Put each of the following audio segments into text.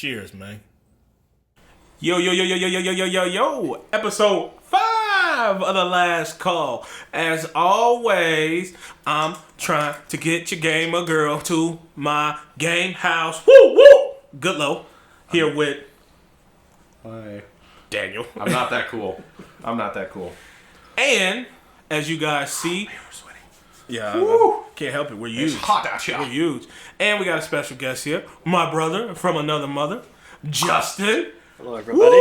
Cheers, man. Yo. Episode 5 of The Last Call. As always, I'm trying to get your gamer girl to my game house. Woo! Good low. Here with Hi. Daniel. I'm not that cool. And as you guys see, yeah, can't help it. We're huge. It's hot out here. We're huge. And we got a special guest here, my brother from another mother, Justin. Hello, everybody.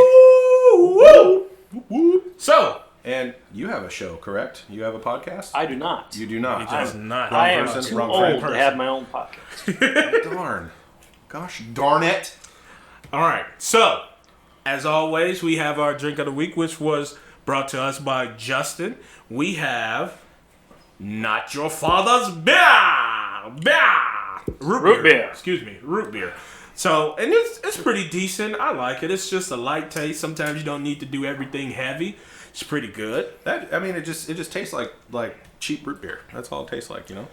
Woo! So, And you have a show, correct? You have a podcast? I do not. You do not. he does not. I am person, too wrong old person. to have my own podcast. Darn. Gosh darn it. All right. So, as always, we have our drink of the week, which was brought to us by Justin. We have Not Your Father's Beer. Root beer. Excuse me, root beer. So, and it's pretty decent. I like it. It's just a light taste. Sometimes you don't need to do everything heavy. It's pretty good. It just tastes like cheap root beer. That's all it tastes like, you know?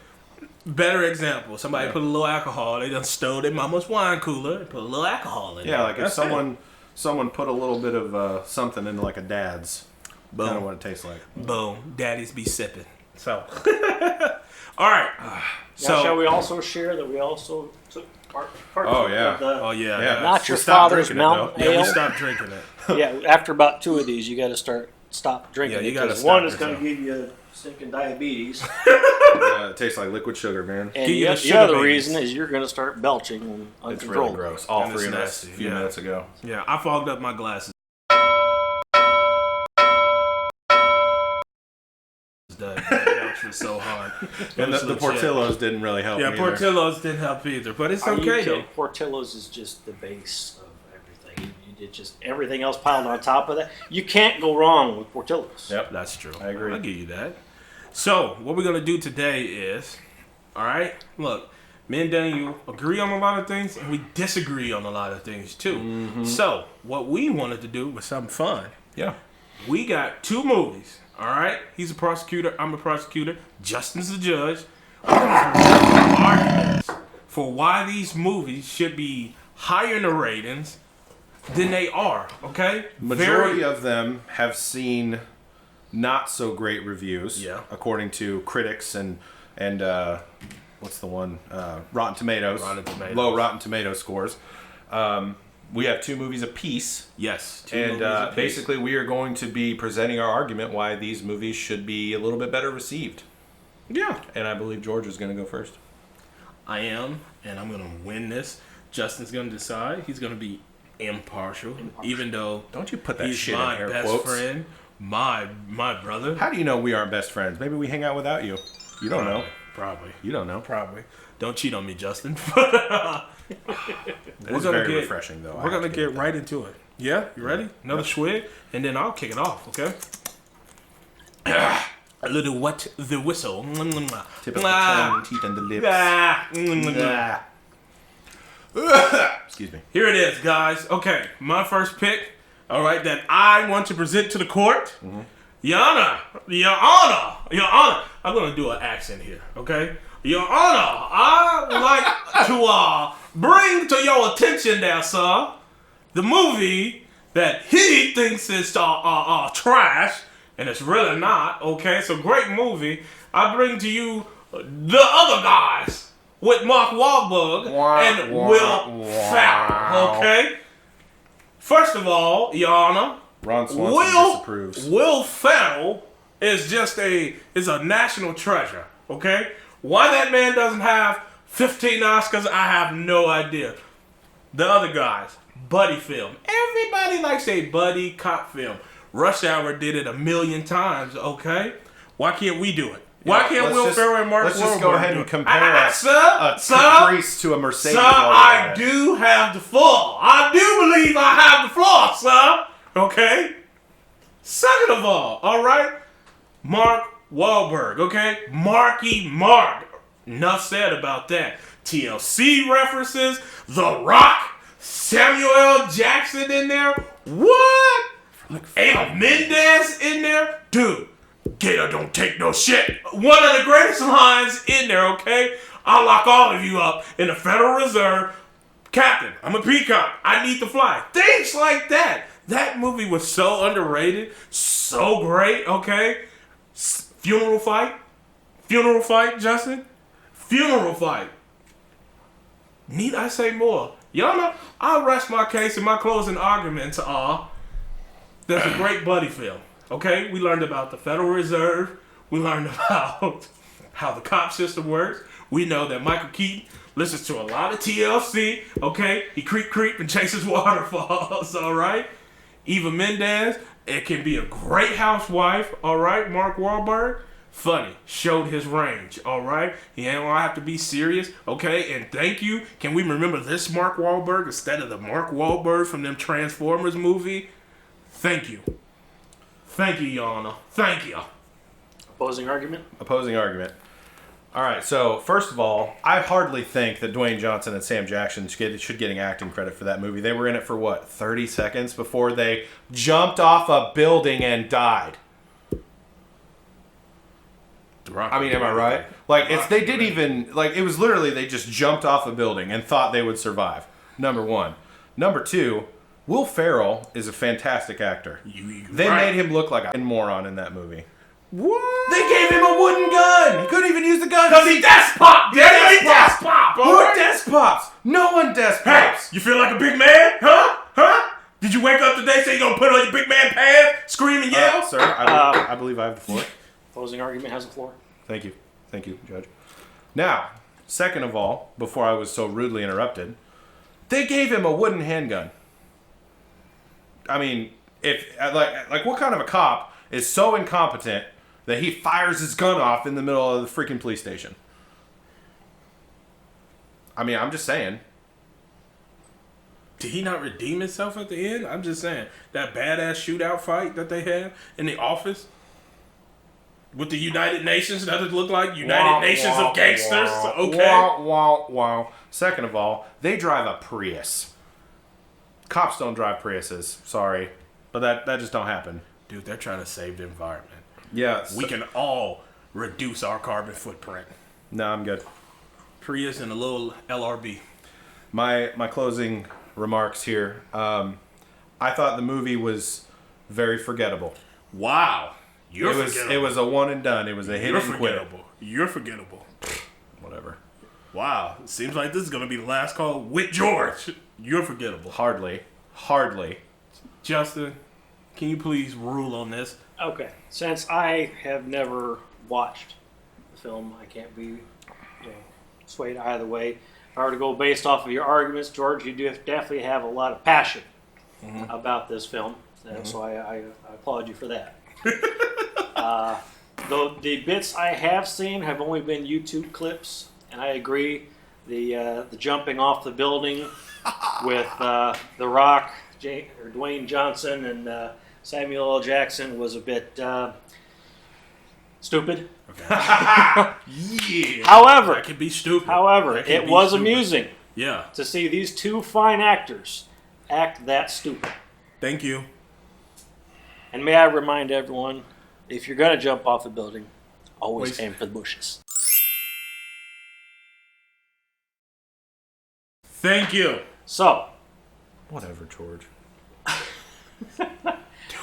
Better example. Somebody put a little alcohol. They done stole their mama's wine cooler and put a little alcohol in it. Yeah, like if That's someone put a little bit of something into like a dad's. Boom. Kind of what it tastes like. Boom. Daddies be sipping. So, all right. Now, shall we also share that we also took part Oh, yeah. of the Oh yeah. Yeah. Not Your Stop Father's drinking it, Mountain Yeah, we Ale? stopped drinking it. Yeah, after about 2 of these, you got to stop drinking Yeah, you it, gotta 'cause stop one is it, going to so. give you stinking diabetes, Yeah, it tastes like liquid sugar, man. and Give you the the sugar other babies. reason is you're going to start belching and It's really uncontrolled. gross. All And three it's of us nasty, a few yeah. minutes ago. Yeah, I fogged up my glasses. That was so hard. And It was the legit. Portillo's didn't really help Yeah, either. Portillo's didn't help either, but it's Are you okay though. kidding? Portillo's is just the base of everything. You did just everything else piled on top of that. You can't go wrong with Portillo's. Yep. That's true. I agree. I'll give you that. So, what we're going to do today is, all right, look, me and Daniel agree on a lot of things, and we disagree on a lot of things, too. Mm-hmm. So, what we wanted to do was something fun. Yeah. We got 2 movies, all right? He's a prosecutor, I'm a prosecutor, Justin's the judge. We're going to present arguments for why these movies should be higher in the ratings than they are, okay? Majority of them have seen not so great reviews, Yeah. according to critics and what's the one? Rotten Tomatoes. Rotten Tomatoes. Low Rotten Tomato scores. We have 2 movies apiece. Yes. 2 And movies apiece. basically, we are going to be presenting our argument why these movies should be a little bit better received. Yeah. And I believe George is going to go first. I am, and I'm going to win this. Justin's going to decide. He's going to be impartial, even though Don't you put that he's shit in my air best quotes. friend, my brother. How do you know we aren't best friends? Maybe we hang out without you. You don't know. Probably. You don't know. Probably. Don't cheat on me, Justin. It's very refreshing, though. We're going to get right into it. Yeah? You ready? Another swig, and then I'll kick it off, okay? A little wet the whistle. Tip of the tongue, teeth, and the lips. Excuse me. Here it is, guys. Okay, my first pick, all right, that I want to present to the court. Mm-hmm. Your Honor, I'm going to do an accent here, okay? Your Honor, I would like to bring to your attention there, sir, the movie that he thinks is trash, and it's really not, okay? It's a great movie. I bring to you The Other Guys with Mark Wahlberg and Will Ferrell, okay? First of all, Your Honor, Ron Swanson disapproves. Will Ferrell is is a national treasure, okay? Why that man doesn't have 15 Oscars, I have no idea. The Other Guys, buddy film. Everybody likes a buddy cop film. Rush Hour did it 1,000,000 times, okay? Why can't we do it? Why can't Will Ferrell and Mark Wahlberg Let's just go ahead do and it? compare a Sir, Caprice to a Mercedes. Sir, while we're I at it. do have the floor. I do believe I have the floor, sir. Okay? Second of all right? Mark Wahlberg, okay? Marky Mark. Enough said about that. TLC references, The Rock, Samuel L. Jackson in there. What? Ava Mendez in there. Dude, Gator don't take no shit. One of the greatest lines in there, okay? I'll lock all of you up in the Federal Reserve Captain, I'm a peacock. I need to fly. Things like that. That movie was so underrated, so great, okay? Funeral fight, Justin. Funeral fight. Need I say more? Y'all know, I'll rest my case in my closing arguments are that's a great buddy film, okay? We learned about the Federal Reserve. We learned about how the cop system works. We know that Michael Keaton listens to a lot of TLC, okay? He creep and chases waterfalls, all right? Eva Mendes, it can be a great housewife, all right? Mark Wahlberg, funny, showed his range, all right? He ain't gonna have to be serious, okay? And thank you. Can we remember this Mark Wahlberg instead of the Mark Wahlberg from them Transformers movie? Thank you. Thank you, Your Honor. Thank you. Opposing argument? Opposing argument. All right, so first of all, I hardly think that Dwayne Johnson and Sam Jackson should getting acting credit for that movie. They were in it for, what, 30 seconds before they jumped off a building and died. I mean, am I right? Like, they didn't even, like, it was literally they just jumped off a building and thought they would survive. Number one. Number two, Will Ferrell is a fantastic actor. They made him look like a moron in that movie. What? They gave him a wooden gun. He couldn't even use the gun. Because he desk pop. He desk pop. Who desk pops? No one desk pops. Hey, you feel like a big man? Huh? Did you wake up today say you're going to put on your big man pants, scream and yell? Sir, I believe I have the floor. Opposing argument has the floor. Thank you, Judge. Now, second of all, before I was so rudely interrupted, they gave him a wooden handgun. I mean, if like what kind of a cop is so incompetent that he fires his gun off in the middle of the freaking police station? I mean, I'm just saying. Did he not redeem himself at the end? I'm just saying. That badass shootout fight that they had in the office with the United Nations, that it looked like United Nations of gangsters. Okay. Wow. Second of all, they drive a Prius. Cops don't drive Priuses. Sorry. But that just don't happen. Dude, they're trying to save the environment. Yeah. We can all reduce our carbon footprint. No, I'm good. Prius and a little LRB. My closing remarks here. I thought the movie was very forgettable. Wow. It was a one and done. It was a hit and quit. You're forgettable. Whatever. Wow. It seems like this is going to be the last call with George. You're forgettable. Hardly. Justin, can you please rule on this? Okay. Since I have never watched the film, I can't be swayed either way. If I were to go based off of your arguments, George, you do definitely have a lot of passion about this film. So I applaud you for that. Though the bits I have seen have only been YouTube clips, and I agree, the jumping off the building with The Rock, Dwayne Johnson, and Samuel L. Jackson was a bit stupid. Okay. Yeah. However, that could be stupid. It was amusing. Yeah. To see these two fine actors act that stupid. Thank you. And may I remind everyone, if you're going to jump off a building, always aim for the bushes. Thank you. So. Whatever, George. Dude,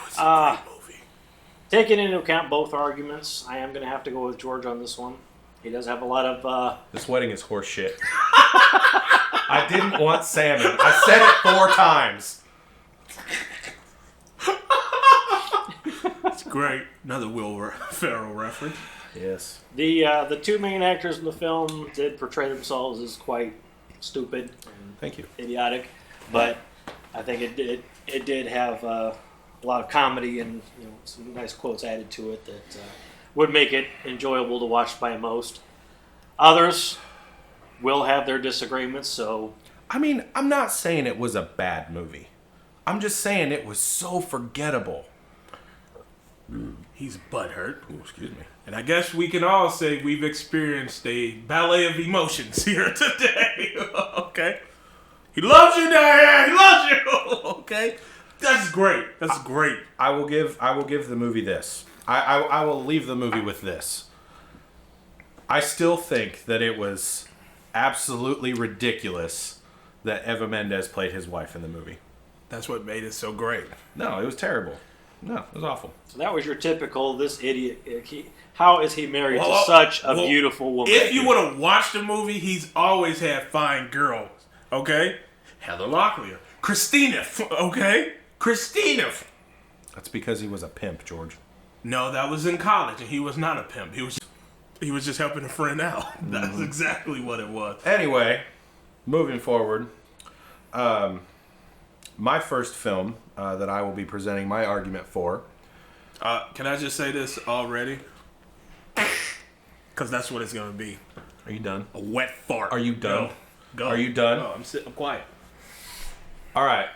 it's a great movie. Taking into account both arguments, I am going to have to go with George on this one. He does have a lot of... This wedding is horse shit. I didn't want salmon. I said it 4 times. It's great. Another Will Ferrell reference. Yes. The two main actors in the film did portray themselves as quite stupid and Thank you. idiotic, but I think it did have a lot of comedy and some nice quotes added to it that would make it enjoyable to watch by most. Others will have their disagreements, so... I mean, I'm not saying it was a bad movie. I'm just saying it was so forgettable. He's butthurt. Ooh, excuse me. And I guess we can all say we've experienced a ballet of emotions here today. Okay? He loves you, Diane. He loves you. Okay? That's great. That's great. I will give the movie this. I will leave the movie with this. I still think that it was absolutely ridiculous that Eva Mendes played his wife in the movie. That's what made it so great. No, it was terrible. No, it was awful. So that was your typical, this idiot. How is he married to Well, such a beautiful woman? If you would have watched the movie, he's always had fine girls. Okay? Heather Locklear. Christina. Okay? Christina. That's because he was a pimp, George. No, that was in college, and he was not a pimp. He was just helping a friend out. That's exactly what it was. Anyway, moving forward, my first film that I will be presenting my argument for. Can I just say this already? Because that's what it's going to be. Are you done? A wet fart. Are you done? Go. Are you done? No, I'm quiet. All right.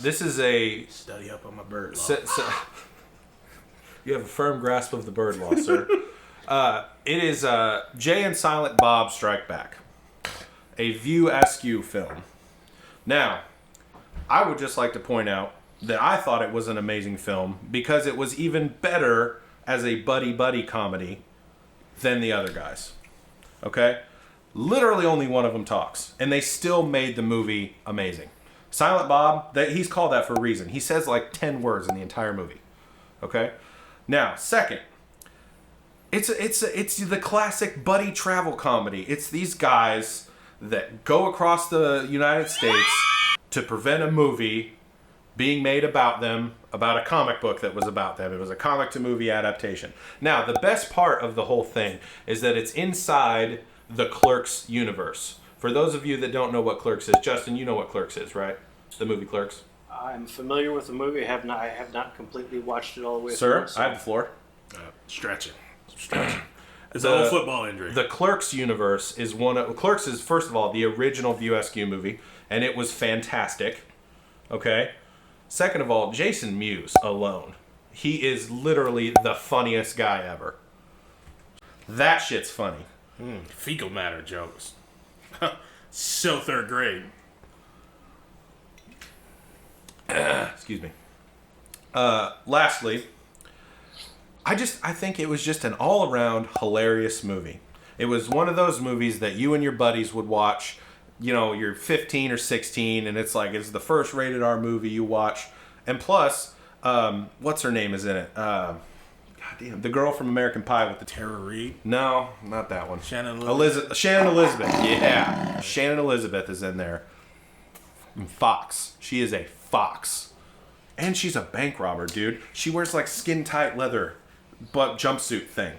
This is a... Study up on my bird law. You have a firm grasp of the bird law, sir. It is Jay and Silent Bob Strike Back, a View Askew film. Now, I would just like to point out that I thought it was an amazing film because it was even better as a buddy-buddy comedy than the other guys. Okay? Literally only one of them talks, and they still made the movie amazing. Silent Bob, he's called that for a reason. He says like 10 words in the entire movie. Okay? Now, second, it's the classic buddy travel comedy. It's these guys that go across the United States to prevent a movie being made about them, about a comic book that was about them. It was a comic to movie adaptation. Now, the best part of the whole thing is that it's inside the Clerks universe. For those of you that don't know what Clerks is, Justin, you know what Clerks is, right? The movie Clerks. I'm familiar with the movie. I have not completely watched it all the way Sir, through. So. I have the floor. Stretching. It's a whole football injury. The Clerks universe is Clerks is, first of all, the original View Askew movie, and it was fantastic. Okay? Second of all, Jason Mewes alone. He is literally the funniest guy ever. That shit's funny. Fecal matter jokes. So third grade. Excuse me. Lastly, I think it was just an all-around hilarious movie. It was one of those movies that you and your buddies would watch. You know, you're 15 or 16, and it's the first rated R movie you watch. And plus, what's her name is in it? Goddamn, the girl from American Pie with the Tara Reid? No, not that one. Shannon Elizabeth. Shannon Elizabeth. Yeah, Shannon Elizabeth is in there. Fox. She is a fox, and she's a bank robber, dude. She wears like skin tight leather, but jumpsuit thing.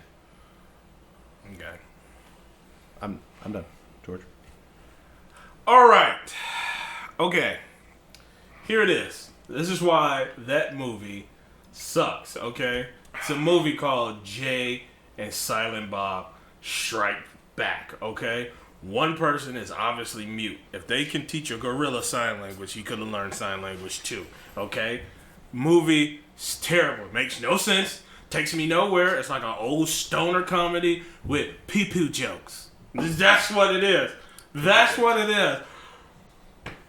Okay. I'm done, George. All right. Okay. Here it is. This is why that movie sucks, okay? It's a movie called Jay and Silent Bob Strike Back, okay? One person is obviously mute. If they can teach a gorilla sign language, he could have learned sign language too, okay? Movie is terrible. It makes no sense. Takes me nowhere. It's like an old stoner comedy with pee-poo jokes. That's what it is. That's what it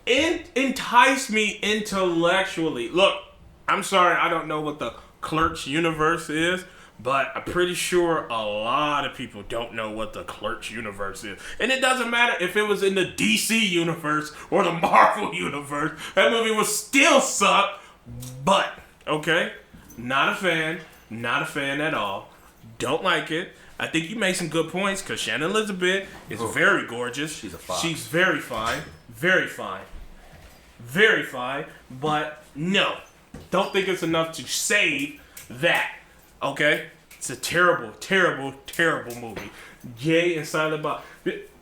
is. Entice me intellectually. Look, I'm sorry, I don't know what the Clerks universe is, but I'm pretty sure a lot of people don't know what the Clerks universe is. And it doesn't matter if it was in the DC universe or the Marvel universe. That movie would still suck, but, okay? Not a fan. Not a fan at all. Don't like it. I think you made some good points because Shannon Elizabeth is very gorgeous. She's a fox. She's very fine. Very fine. Very fine. But no. Don't think it's enough to save that. Okay? It's a terrible, terrible, terrible movie. Jay and Silent Bob.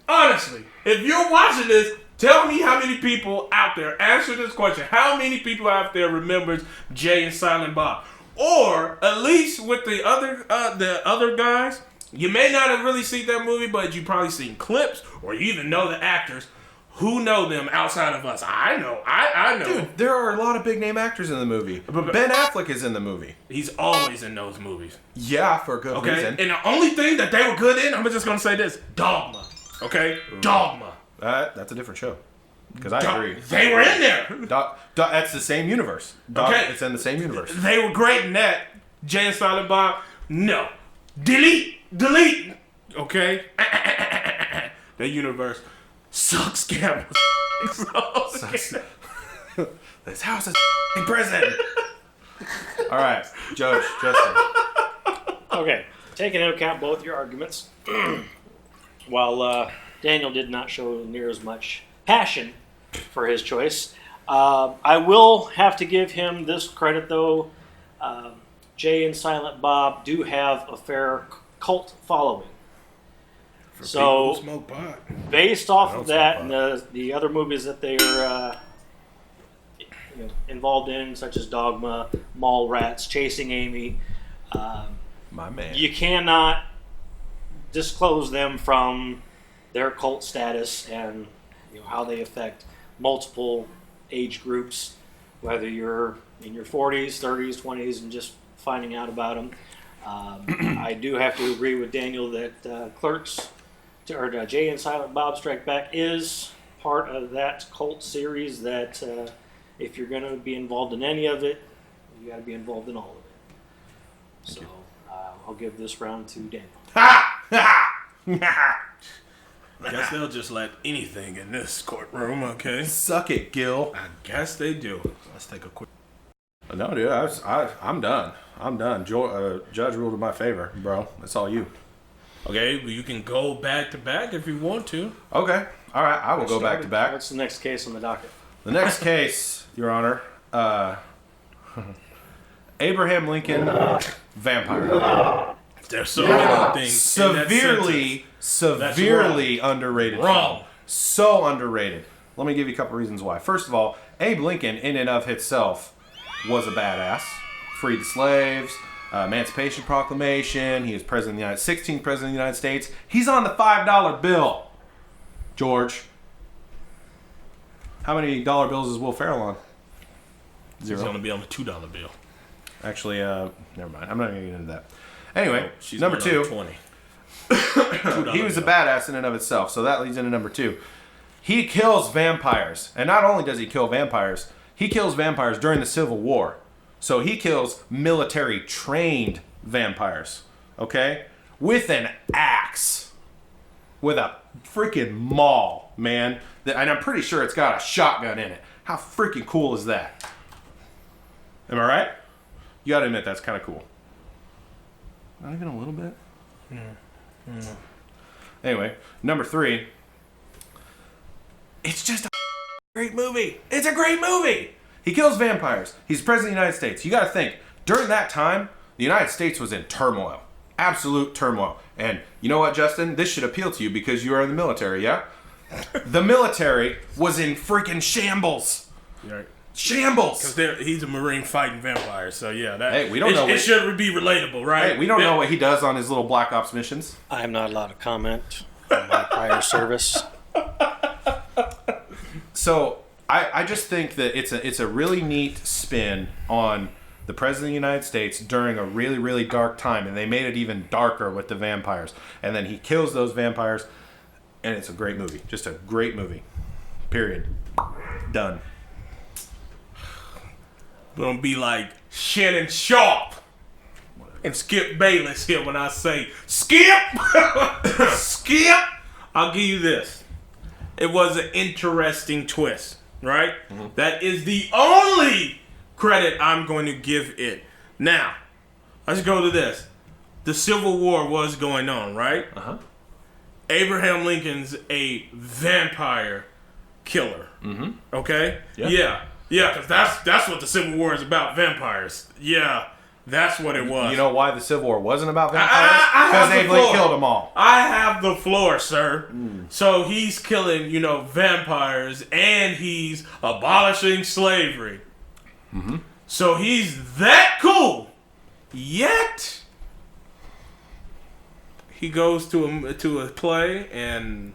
Honestly, if you're watching this, tell me how many people out there, answer this question. How many people out there remembers Jay and Silent Bob? Or at least with the other guys, you may not have really seen that movie, but you probably seen clips or you even know the actors. Who know them outside of us? I know. I know. Dude, there are a lot of big name actors in the movie. Ben Affleck is in the movie. He's always in those movies. Yeah, for a good reason. And the only thing that they were good in, I'm just going to say this, Dogma. Okay? Ooh. Dogma. That's a different show. Because I agree. They were in there. That's the same universe. Okay. It's in the same universe. They were great in that. Jay and Silent Bob, no. Delete. Okay? The universe sucks camera. This house is in prison. All right, Judge Justin. Okay, taking into account both your arguments, while Daniel did not show near as much passion for his choice, I will have to give him this credit, though. Jay and Silent Bob do have a fair cult following. For So, people who smoke pot. based off I of don't that smoke and the other movies that they are involved in, such as Dogma, Mallrats, Chasing Amy, My man. you cannot disclose them from their cult status and how they affect multiple age groups, whether you're in your 40s, 30s, 20s, and just finding out about them. I do have to agree with Daniel that Clerks, or Jay and Silent Bob Strike Back is part of that cult series that if you're going to be involved in any of it, you got to be involved in all of it. So I'll give this round to Daniel. Guess they'll just let anything in this courtroom, okay? Suck it, Gil. I guess they do. Let's take a quick... No, dude, I'm done. I'm done. Judge ruled in my favor, bro. That's all you. Okay, well, you can go back to back if you want to. Okay. All right, I will go back to back. What's the next case on the docket? The next case, Your Honor, Abraham Lincoln, vampire. There's so many things. Severely underrated. Wrong. So underrated. Let me give you a couple reasons why. First of all, Abe Lincoln, in and of itself, was a badass. Freed the slaves, Emancipation Proclamation. He was president of the 16th president of the United States. He's on the $5 bill. George, how many dollar bills is Will Ferrell on? He's going to be on the $2 bill. Actually, never mind. I'm not going to get into that. Anyway, She's number two. 20. He was a badass in and of itself, so that leads into number two. He kills vampires. And not only does he kill vampires, he kills vampires during the Civil War. So he kills military-trained vampires, okay? With an axe. With a freaking maul, man. And I'm pretty sure it's got a shotgun in it. How freaking cool is that? Am I right? You gotta admit, that's kind of cool. Not even a little bit? Anyway, number three. It's just a great movie. It's a great movie. He kills vampires. He's president of the United States. You got to think, during that time, the United States was in turmoil. Absolute turmoil. And you know what, Justin? This should appeal to you because you are in the military, yeah? The military was in freaking shambles. Right. Shambles. Because he's a Marine fighting vampires, so yeah. That, Hey, we don't know it should be relatable, right? Hey, we don't know what he does on his little Black Ops missions. I am not allowed to comment on my prior service. So I just think that it's a really neat spin on the president of the United States during a really, really dark time, and they made it even darker with the vampires. And then he kills those vampires, and it's a great movie. Just a great movie. Period. Done. Gonna be like Shannon Sharp and Skip Bayless here when I say Skip! Skip! I'll give you this. It was an interesting twist, right? Mm-hmm. That is the only credit I'm going to give it. Now, let's go to this. The Civil War was going on, right? Uh-huh. Abraham Lincoln's a vampire killer. Mm-hmm. Okay? Yeah. Yeah, because that's what the Civil War is about, vampires. Yeah, that's what it was. You know why the Civil War wasn't about vampires? Because Abe Lincoln killed them all. I have the floor, sir. So he's killing, vampires, and he's abolishing slavery. Mm-hmm. So he's that cool. Yet he goes to a play and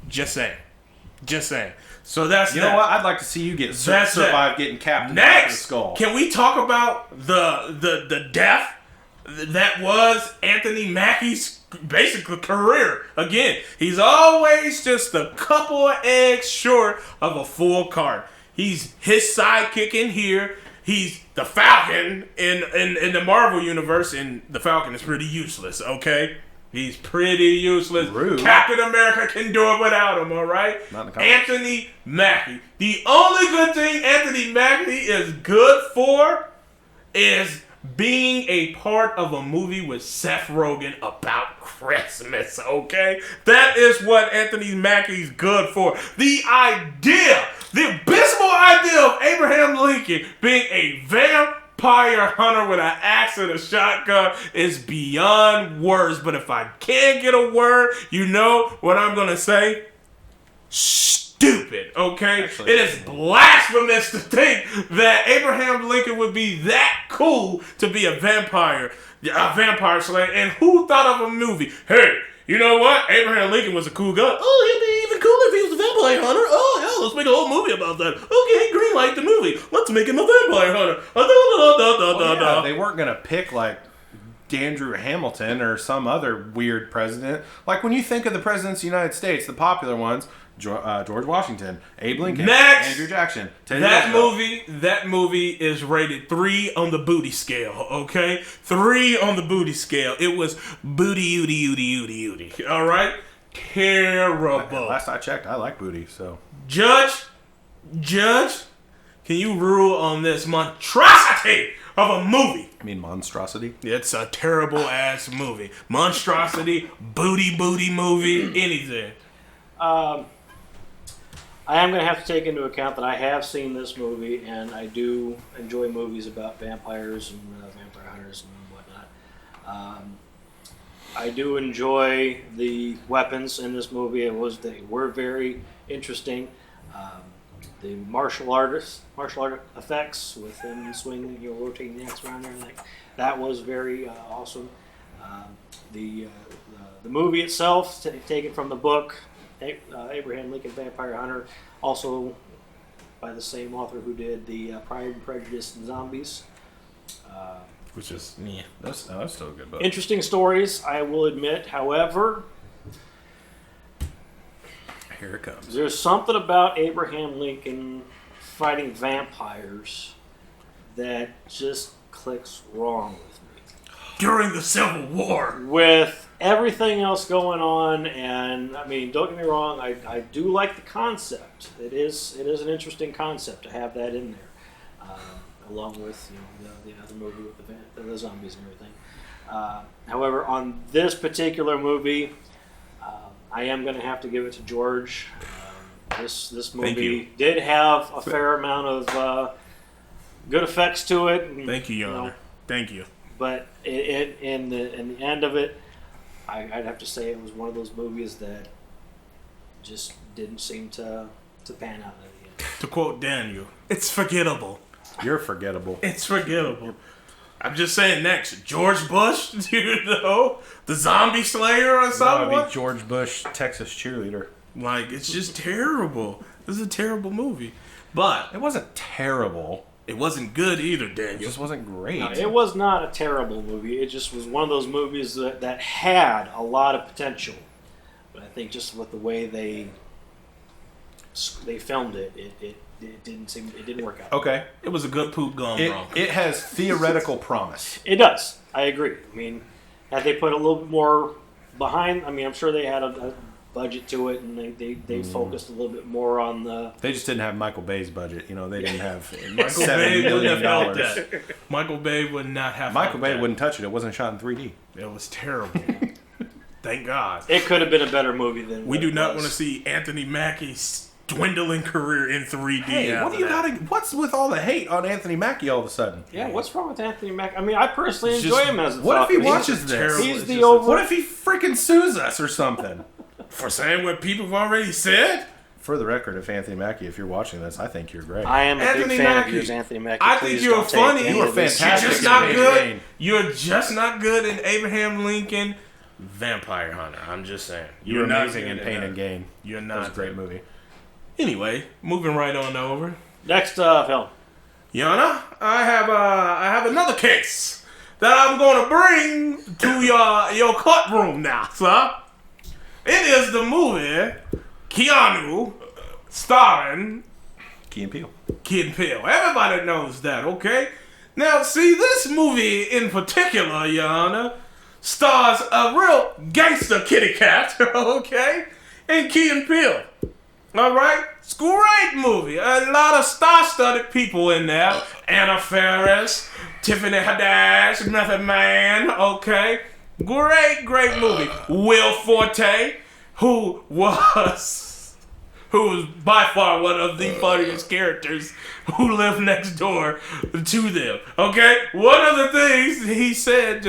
just saying. So that's you know what? I'd like to see you survive getting capped in the skull. Can we talk about the death that was Anthony Mackie's basically career? Again, he's always just a couple of eggs short of a full card. He's his sidekick in here. He's the Falcon in the Marvel universe, and the Falcon is pretty useless. Okay, He's pretty useless. Rude. Captain America can do it without him, all right? Not in the comics. Anthony Mackie. The only good thing Anthony Mackie is good for is being a part of a movie with Seth Rogen about Christmas, okay? That is what Anthony Mackie's good for. The abysmal idea of Abraham Lincoln being a vampire hunter with an axe and a shotgun is beyond words. But if I can't get a word, you know what I'm going to say? Stupid, okay? Actually, it is blasphemous to think that Abraham Lincoln would be that cool to be a vampire slayer. And who thought of a movie? Hey, you know what? Abraham Lincoln was a cool guy. Oh, he'd be even cooler if he was a vampire hunter. Oh, yeah, let's make a whole movie about that. Okay, greenlight the movie. Let's make him a vampire hunter. Yeah, they weren't going to pick, like, Andrew Hamilton or some other weird president. Like, when you think of the presidents of the United States, the popular ones, George Washington, Abe Lincoln, Next! Andrew Jackson. That movie is rated 3 on the booty scale, okay? 3 on the booty scale. It was booty. All right? Terrible. Last I checked, I like booty, so. Judge, can you rule on this monstrosity of a movie? I mean, monstrosity? It's a terrible ass movie. Monstrosity, booty movie, anything. I am going to have to take into account that I have seen this movie, and I do enjoy movies about vampires and vampire hunters and whatnot. I do enjoy the weapons in this movie. They were very interesting. The martial art effects with them swinging, rotating the axe around and everything. That was very awesome. The movie itself, taken from the book, Abraham Lincoln Vampire Hunter, also by the same author who did the Pride and Prejudice and Zombies. Which is, That's still a good book. Interesting stories, I will admit. However, Here it comes. there's something about Abraham Lincoln fighting vampires that just clicks wrong with me. during the Civil War. With everything else going on, and I mean, don't get me wrong, I do like the concept. It is an interesting concept to have that in there, along with the other movie with the zombies and everything. However, on this particular movie, I am going to have to give it to George. This movie did have a fair amount of good effects to it. And, Thank you, Your Honor. Thank you. But in the end of it, I'd have to say it was one of those movies that just didn't seem to pan out in the end. To quote Daniel, it's forgettable. You're forgettable. It's forgettable. I'm just saying next, George Bush, the zombie slayer or something. That would be George Bush, Texas cheerleader. Like, it's just terrible. This is a terrible movie. But It wasn't terrible. it wasn't good either, It Daniel. just wasn't great. No, it was not a terrible movie. It just was one of those movies that had a lot of potential. But I think just with the way they filmed it, it didn't work out. Okay. It was a good poop gone wrong. It has theoretical promise. It does. I agree. I mean, had they put a little bit more behind, I mean, I'm sure they had a budget to it, and they focused a little bit more on the. They just didn't have Michael Bay's budget. They didn't have Michael $7 Bay wouldn't million. have felt that. Michael Bay would not have Michael felt Bay that. wouldn't touch it. It wasn't shot in 3D. It was terrible. Thank God. It could have been a better movie than. We what do it not was. want to see Anthony Mackie's dwindling career in 3D. Hey, what's with all the hate on Anthony Mackie all of a sudden? Yeah, what's wrong with Anthony Mackie? I mean, I personally It's enjoy just- him as a What if he Falcon. watches this? terrible. He's It's the just- over. What if he freaking sues us or something? For saying what people have already said? For the record, if you're watching this, I think you're great. I am a Anthony big fan Mackie. of yours, Anthony Mackie. I Please think you're don't take funny. any You were of this fantastic. You're just in not Pain good. and Gain. You're just not good in Abraham Lincoln Vampire Hunter. I'm just saying. You were not amazing in good Pain that. and Gain. You're That not. was a great movie. Anyway, moving right on over. Next film. Yana, I have another case that I'm going to bring to your courtroom now, sir. It is the movie Keanu starring Key and Peele. Kid Peele. Everybody knows that, okay? Now, see, this movie in particular, Your Honor, stars a real gangster kitty cat, okay, and Key and Peele. All right, it's a great movie. A lot of star-studded people in there. Anna Faris, Tiffany Haddish, Method Man. Okay, great movie. Will Forte, who was by far one of the funniest characters who lived next door to them. Okay, one of the things he said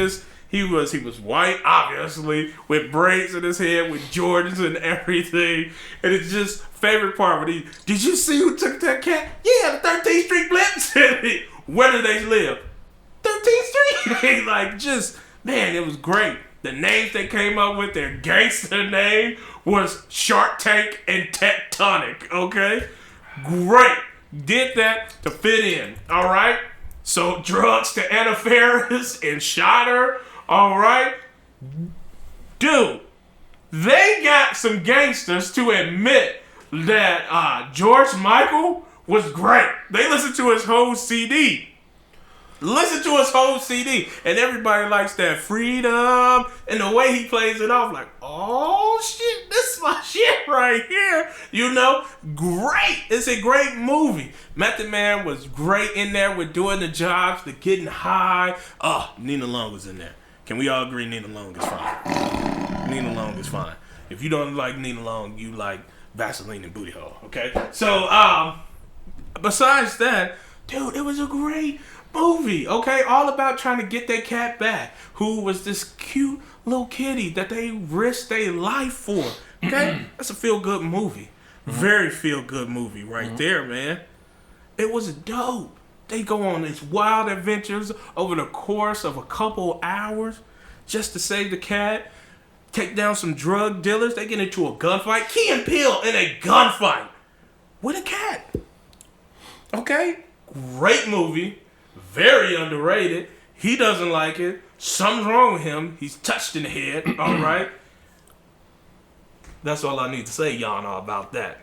He was white, obviously, with braids in his head, with Jordans and everything. And it's just favorite part when did you see who took that cat? Yeah, the 13th Street Blips. Where do they live? 13th Street. Like, just, man, it was great. The names they came up with, their gangster name was Shark Tank and Tectonic, okay? Great. Did that to fit in, all right? So drugs to Anna Faris and shot her. All right, dude, they got some gangsters to admit that George Michael was great. They listened to his whole CD. And everybody likes that freedom and the way he plays it off. Like, oh shit, this is my shit right here. You know, great. It's a great movie. Method Man was great in there with doing the jobs, the getting high. Oh, Nina Long was in there. Can we all agree Nina Long is fine? Nina Long is fine. If you don't like Nina Long, you like Vaseline and booty hole, okay? So, besides that, dude, it was a great movie, okay? All about trying to get that cat back, who was this cute little kitty that they risked their life for, okay? That's a feel-good movie. Very feel-good movie right there, man. It was dope. They go on these wild adventures over the course of a couple hours just to save the cat, take down some drug dealers. They get into a gunfight. Key and Peele in a gunfight with a cat. Okay? Great movie. Very underrated. He doesn't like it. Something's wrong with him. He's touched in the head. All right? That's all I need to say, Yana, about that.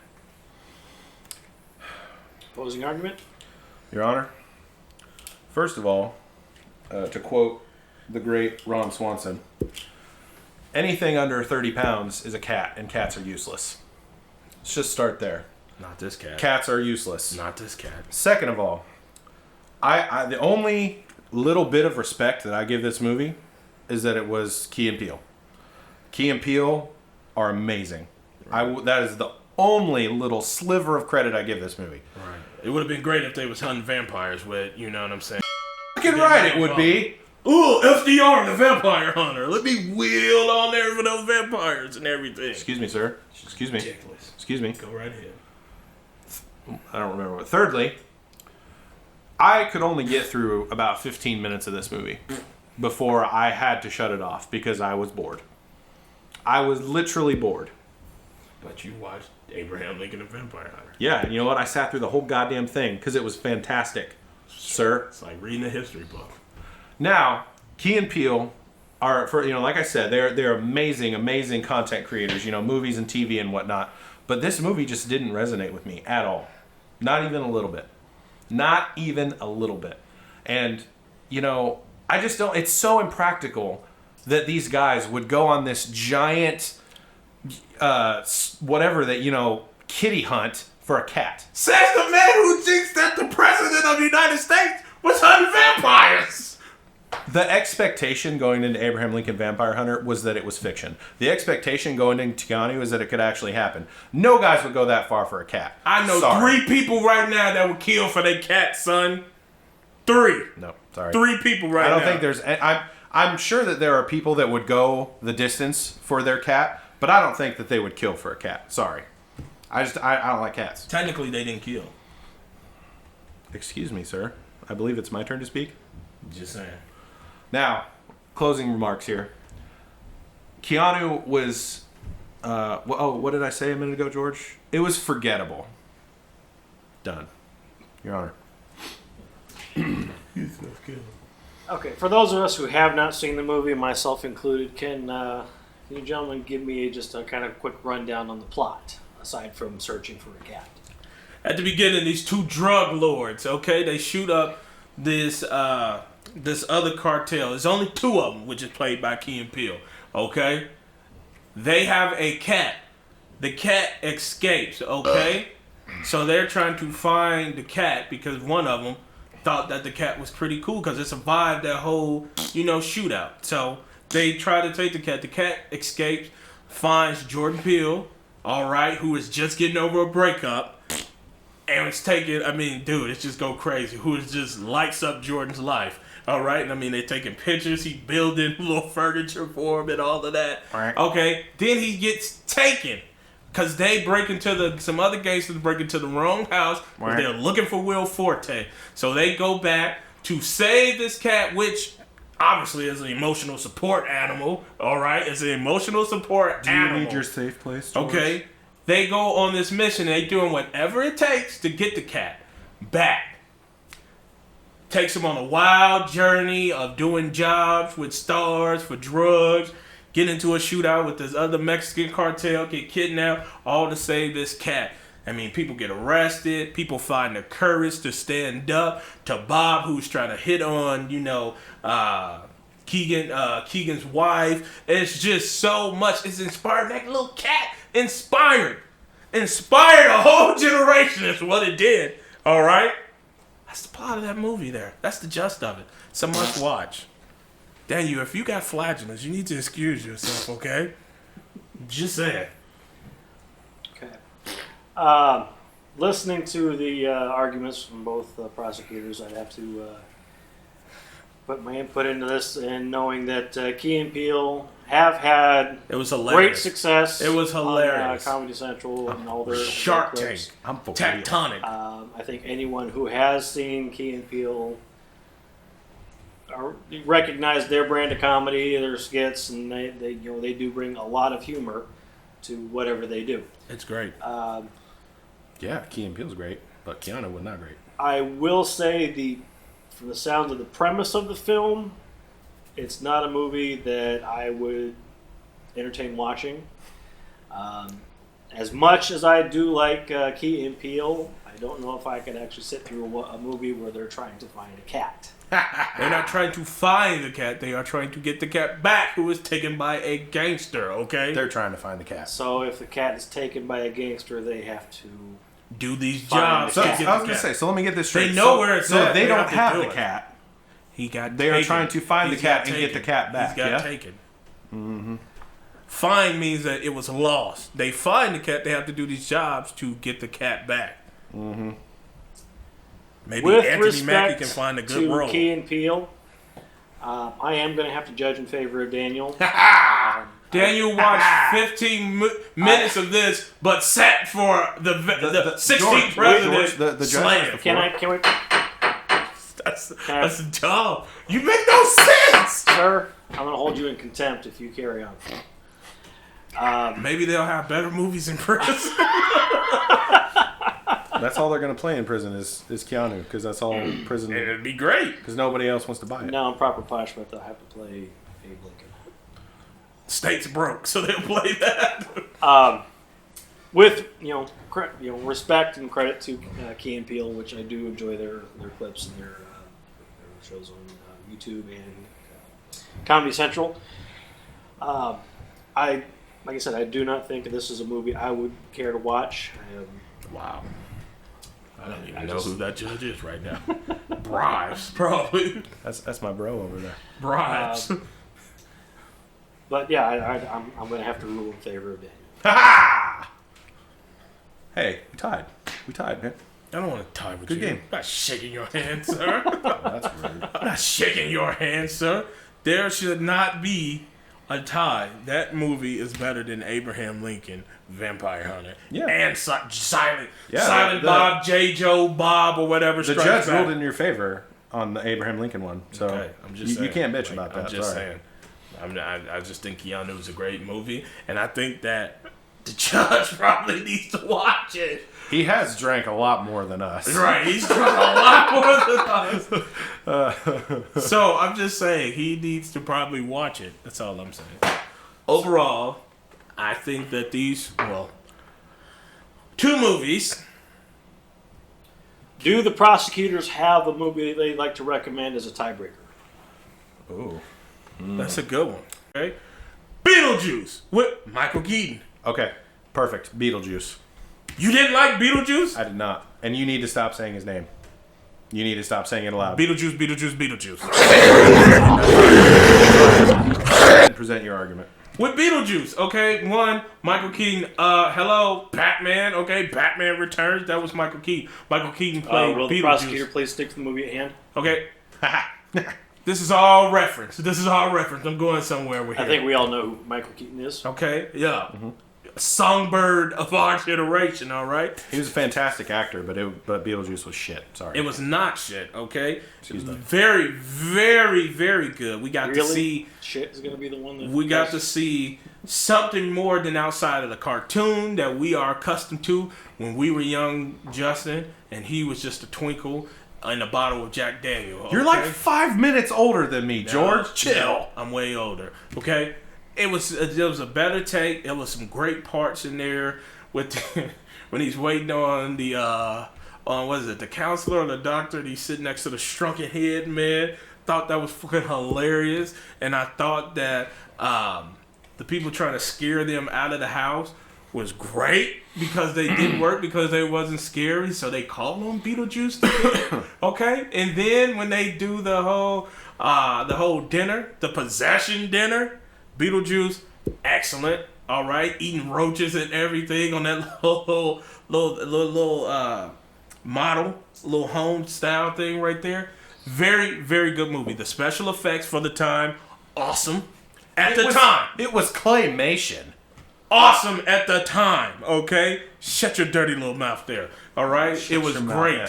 Opposing argument? Your Honor, first of all, to quote the great Ron Swanson, anything under 30 pounds is a cat, and cats are useless. Let's just start there. Not this cat. Cats are useless. Not this cat. Second of all, I the only little bit of respect that I give this movie is that it was Key and Peele. Key and Peele are amazing. Right. That is the only little sliver of credit I give this movie. Right. It would have been great if they was hunting vampires with, you know what I'm saying? Fucking right it would be. Ooh, FDR, the vampire hunter. Let me wheel on there for those vampires and everything. Excuse me, sir. Excuse me. Ridiculous. Excuse me. Go right ahead. I don't remember what. Thirdly, I could only get through about 15 minutes of this movie before I had to shut it off because I was bored. I was literally bored. But you watched Abraham Lincoln and Vampire Hunter. Yeah, and you know what? I sat through the whole goddamn thing because it was fantastic, sir. It's like reading a history book. Now, Key and Peele are, for like I said, they're amazing content creators. Movies and TV and whatnot. But this movie just didn't resonate with me at all. Not even a little bit. Not even a little bit. And I just don't. It's so impractical that these guys would go on this giant. Whatever that kitty hunt for a cat. Says the man who thinks that the president of the United States was hunting vampires. The expectation going into Abraham Lincoln Vampire Hunter was that it was fiction. The expectation going into Keanu is that it could actually happen. No guys would go that far for a cat. I know 3 people right now that would kill for their cat, son. 3. No, sorry. 3 people right now. I don't think there's. I'm sure that there are people that would go the distance for their cat. But I don't think that they would kill for a cat. Sorry. I don't like cats. Technically, they didn't kill. Excuse me, sir. I believe it's my turn to speak. Just saying. Now, closing remarks here. Keanu was... what did I say a minute ago, George? It was forgettable. Done. Your Honor. Okay, for those of us who have not seen the movie, myself included, can you gentlemen give me just a kind of quick rundown on the plot, aside from searching for a cat? At the beginning, these 2 drug lords, okay, they shoot up this this other cartel. There's only 2 of them, which is played by Key and Peele. Okay, they have a cat. The cat escapes. Okay, so they're trying to find the cat because one of them thought that the cat was pretty cool because it survived that whole, shootout. So they try to take the cat. The cat escapes, finds Jordan Peele, all right, who is just getting over a breakup, and it's taking. Dude, it's just go crazy. Who is just lights up Jordan's life. All right, and they're taking pictures. He building little furniture for him and all of that. Right. Okay, then he gets taken. Because they break into some other gangsters break into the wrong house where they're looking for Will Forte. So they go back to save this cat, which obviously is an emotional support animal. All right? It's an emotional support animal. Do you need your safe place, George? Okay. They go on this mission and they're doing whatever it takes to get the cat back. Takes them on a wild journey of doing jobs with stars for drugs. Get into a shootout with this other Mexican cartel, get kidnapped, all to save this cat. People get arrested. People find the courage to stand up to Bob, who's trying to hit on, Keegan's wife. It's just so much. It's inspired. That little cat inspired a whole generation. Is what it did. All right. That's the plot of that movie. There. That's the gist of it. It's a must watch. Daniel, if you got flatulence, you need to excuse yourself, okay? Just saying. Okay. Listening to the arguments from both prosecutors, I'd have to put my input into this, and knowing that Key and Peele have had it was great success. It was hilarious. On Comedy Central and all their Shark their Tank, clips. Tectonic. I think anyone who has seen Key and Peele recognize their brand of comedy, their skits, and they do bring a lot of humor to whatever they do. It's great. Yeah, Key and Peele's great, but Keanu was not great. I will say from the sounds of the premise of the film, it's not a movie that I would entertain watching. As much as I do like Key and Peele, I don't know if I could actually sit through a movie where they're trying to find a cat. They're not trying to find the cat. They are trying to get the cat back, who was taken by a gangster, okay? They're trying to find the cat. So if the cat is taken by a gangster, they have to do these jobs. So I was going to say, so let me get this straight. They know where it's at. So they don't have the cat. They are trying to find the cat and get the cat back. He's got taken. Mm-hmm. Find means that it was lost. They find the cat. They have to do these jobs to get the cat back. Mm-hmm. Maybe with Anthony Mackie can find a good role. Key and Peele, I am going to have to judge in favor of Daniel. Daniel watched 15 minutes of this, but sat for the 16th president. The slam. Can we? That's dumb. You make no sense, sir. I'm going to hold you in contempt if you carry on. Maybe they'll have better movies in prison. That's all they're going to play in prison is Keanu, because that's all prison. It'd be great. Because nobody else wants to buy it. Now, in proper punishment, they'll have to play Abe Lincoln. State's broke, so they'll play that. With respect and credit to Key and Peele, which I do enjoy their clips and their shows on YouTube and Comedy Central. Like I said, I do not think this is a movie I would care to watch. Wow. I don't even know who that judge is right now. Bribes, probably. That's my bro over there. Bribes. But yeah, I'm going to have to rule in favor of Daniel. Ha! Hey, we tied, man. I don't want to tie with Good you. game. I'm not shaking your hand, sir. That's rude. I'm not shaking your hand, sir. There should not be a tie. That movie is better than Abraham Lincoln, Vampire Hunter. Yeah. And Silent Bob, J. Joe, Bob, or whatever. The judge ruled in your favor on the Abraham Lincoln one. So okay, I'm just saying. You can't bitch about that. I'm just saying. I just think Keanu is a great movie, and I think that the judge probably needs to watch it. He has drank a lot more than us. Right, he's drunk a lot more than us. So I'm just saying he needs to probably watch it. That's all I'm saying. Overall, I think that these, two movies. Do the prosecutors have a movie they'd like to recommend as a tiebreaker? Ooh. That's a good one. Okay. Beetlejuice with Michael Keaton. Okay. Perfect. Beetlejuice. You didn't like Beetlejuice? I did not. And you need to stop saying his name. You need to stop saying it aloud. Beetlejuice, Beetlejuice, Beetlejuice. And present your argument. With Beetlejuice, okay, one, Michael Keaton, hello, Batman, okay, Batman Returns, that was Michael Keaton. Michael Keaton played Will the Beetlejuice. prosecutor please stick to the movie at hand? Okay, this is all reference. I'm going somewhere with here. I think we all know who Michael Keaton is. Okay, yeah. Songbird of our generation, all right? He was a fantastic actor, but Beetlejuice was shit. Sorry. It was not shit, okay? It was very, very, very good. We got to see... Shit is going to be the one that... We got to see something more than outside of the cartoon that we are accustomed to when we were young, Justin, and he was just a twinkle in a bottle of Jack Daniel. Okay? You're like 5 minutes older than me, George. No, Chill. I'm way older, okay? It was a better take. There was some great parts in there with when he's waiting on the the counselor or the doctor, and he's sitting next to the shrunken head man. Thought that was fucking hilarious, and I thought that the people trying to scare them out of the house was great because they didn't work because they wasn't scary, so they called him Beetlejuice. Okay, and then when they do the whole dinner, the possession dinner. Beetlejuice, excellent. All right, eating roaches and everything on that little model, little home style thing right there. Very, very good movie. The special effects for the time, awesome. At the time, it was claymation. Awesome at the time. Okay, shut your dirty little mouth there. All right, it was great.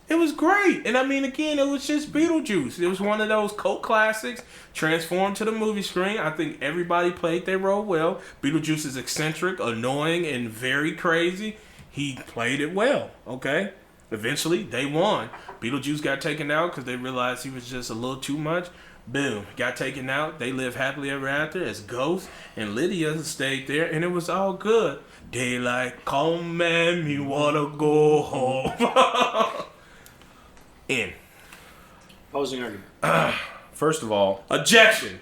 It was great. And I mean, again, it was just Beetlejuice. It was one of those cult classics transformed to the movie screen. I think everybody played their role well. Beetlejuice is eccentric, annoying, and very crazy. He played it well, okay? Eventually, they won. Beetlejuice got taken out because they realized he was just a little too much. Boom. Got taken out. They lived happily ever after as ghosts. And Lydia stayed there, and it was all good. Daylight come and me wanna go home. In. Opposing argument. First of all, objection.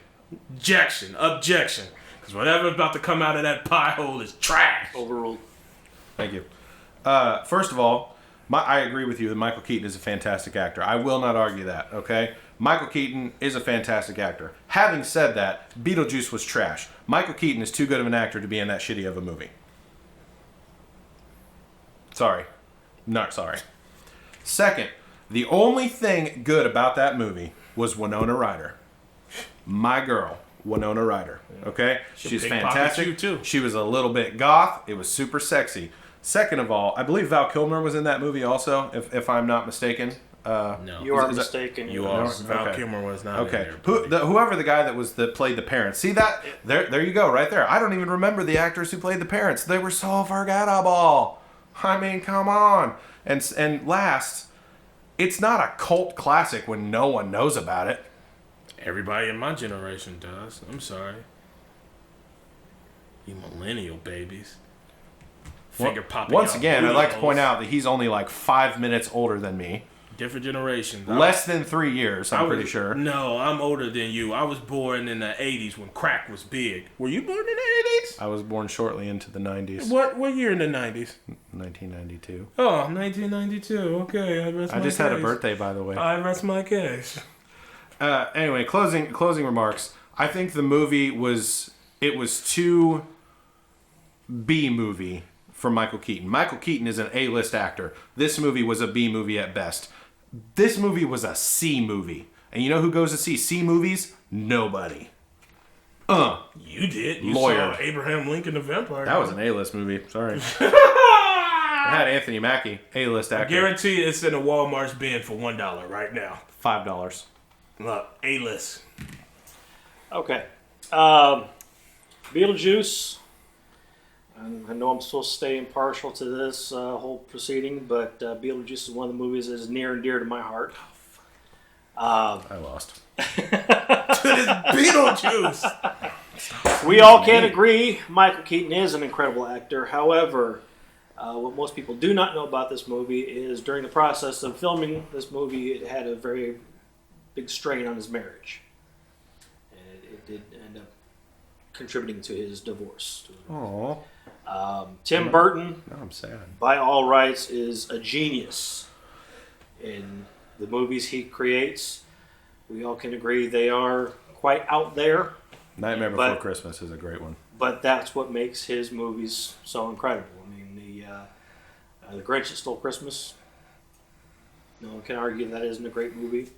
Because whatever's about to come out of that pie hole is trash. Overruled. Thank you. First of all, I agree with you that Michael Keaton is a fantastic actor. I will not argue that, okay? Michael Keaton is a fantastic actor. Having said that, Beetlejuice was trash. Michael Keaton is too good of an actor to be in that shitty of a movie. Sorry. Not sorry. Second, the only thing good about that movie was Winona Ryder. My girl, Winona Ryder. Okay? She's fantastic. Too. She was a little bit goth. It was super sexy. Second of all, I believe Val Kilmer was in that movie also, if I'm not mistaken. No. You are mistaken. You are. Okay. Val Kilmer was not in there. Whoever the guy that played the parents. See that? There you go, right there. I don't even remember the actors who played the parents. They were so forgettable. I mean, come on. And last... It's not a cult classic when no one knows about it. Everybody in my generation does. I'm sorry. You millennial babies. Finger popping. Once again, I'd like to point out that he's only like 5 minutes older than me. Different generation. Less than 3 years, I'm pretty sure. No, I'm older than you. I was born in the 80s when crack was big. Were you born in the 80s? I was born shortly into the 90s. What year in the 90s? 1992. Oh, 1992. Okay, I just had a birthday, by the way. I rest my case. Anyway, closing remarks. I think the movie was too B movie for Michael Keaton. Michael Keaton is an A-list actor. This movie was a B movie at best. This movie was a C movie. And you know who goes to see C movies? Nobody. You did. You Lawyer. saw Abraham Lincoln the Vampire. That was an A-list movie. Sorry. It had Anthony Mackie, A-list actor. I guarantee it's in a Walmart's bin for $1 right now. $5. Look, A-list. Okay. Beetlejuice. I know I'm supposed to stay impartial to this whole proceeding, but Beetlejuice is one of the movies that is near and dear to my heart. I lost. To this Beetlejuice. We all can agree Michael Keaton is an incredible actor. However, what most people do not know about this movie is during the process of filming this movie, it had a very big strain on his marriage. And it did end up contributing to his divorce. Oh. Tim Burton, Now I'm sad. by all rights, is a genius in the movies he creates. We all can agree they are quite out there, Nightmare Before Christmas is a great one. but that's what makes his movies so incredible. I mean, the Grinch That Stole Christmas, no one can argue that isn't a great movie.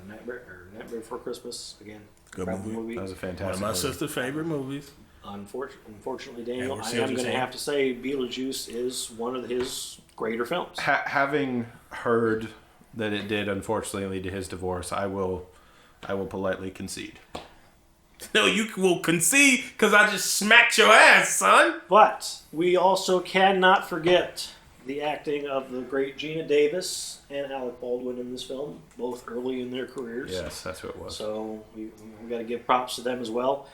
Nightmare Before Christmas, again, Good incredible movie. That was a One of fantastic my movie. sister's favorite movies. Unfortunately, Daniel, we're I still am just going to saying. have to say Beetlejuice is one of his greater films. Having heard that it did unfortunately lead to his divorce, I will politely concede. No, you will concede because I just smacked your ass, son. But we also cannot forget the acting of the great Gina Davis and Alec Baldwin in this film, both early in their careers. Yes, that's who it was. So we got to give props to them as well.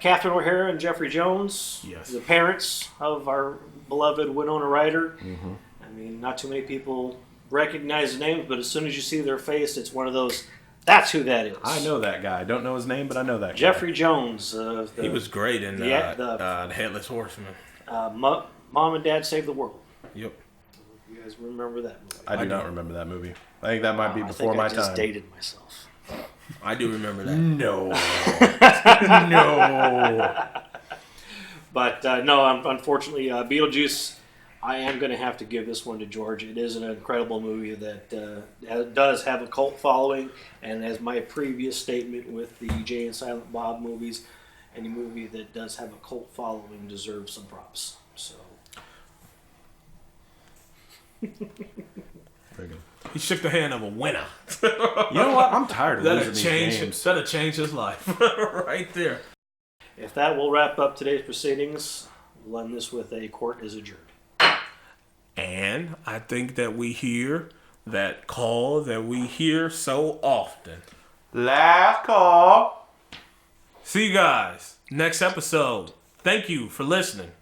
Catherine O'Hara and Jeffrey Jones, Yes. the parents of our beloved Winona Ryder. I mean, not too many people recognize the names, but as soon as you see their face, it's one of those, that's who that is. I know that guy. I don't know his name, but I know that guy. Jeffrey Jones. He was great in the Headless Horseman. Mom and Dad Save the World. Yep. You guys remember that movie? I do not remember that movie. I think that might be before my I just time. dated myself. I do remember that. No. No. But no, unfortunately, Beetlejuice, I am going to have to give this one to George. It is an incredible movie that does have a cult following, and as my previous statement with the Jay and Silent Bob movies, any movie that does have a cult following deserves some props. So. Very good. He shook the hand of a winner. You know what? I'm tired of losing these games. That'll change his life right there. If that will wrap up today's proceedings, we'll end this with a court is adjourned. And I think that we hear that call that we hear so often. Last call. See you guys next episode. Thank you for listening.